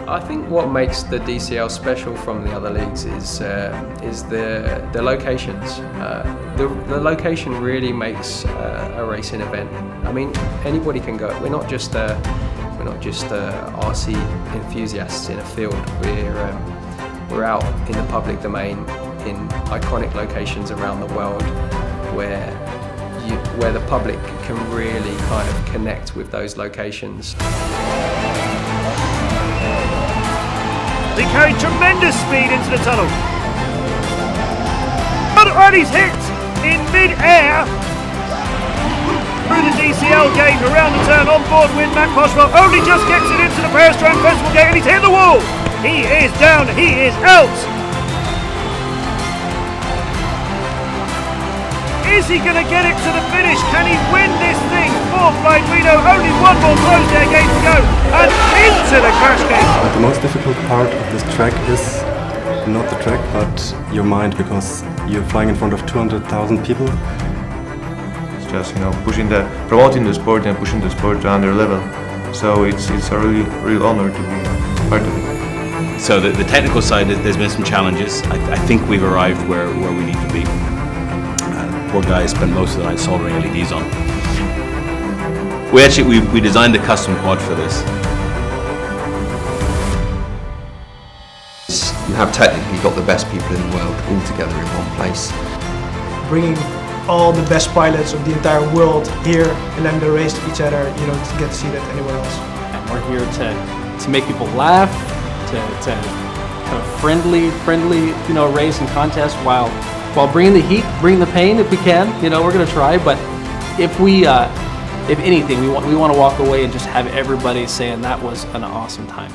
I think what makes the DCL special from the other leagues is the locations. The location really makes a racing event. I mean, anybody can go. We're not just RC enthusiasts in a field. We're out in the public domain in iconic locations around the world where the public can really kind of connect with those locations. They carry tremendous speed into the tunnel. And he's hit in mid-air through the DCL gate around the turn on board with Matt Boswell. Only just gets it into the Paris Strand Festival gate and he's hit the wall. He is down, he is out. Is he going to get it to the finish? Can he win this thing? Fourth flight, we know only one more closed air gate to go and into the crash gate. But the most difficult part of this track is not the track but your mind, because you're flying in front of 200,000 people. It's just, you know, promoting the sport and pushing the sport to another level. So it's a real honor to be part of it. So the technical side, there's been some challenges. I think we've arrived where we need to be. Poor guy spent most of the night soldering LEDs on. We designed a custom quad for this. You have technically got the best people in the world all together in one place. Bringing all the best pilots of the entire world here and letting them race each other, you don't get to see that anywhere else. And we're here to make people laugh, to kind of friendly, you know, race and contest while bringing the heat, bringing the pain if we can. You know, we're going to try, but if anything, we want to walk away and just have everybody saying that was an awesome time.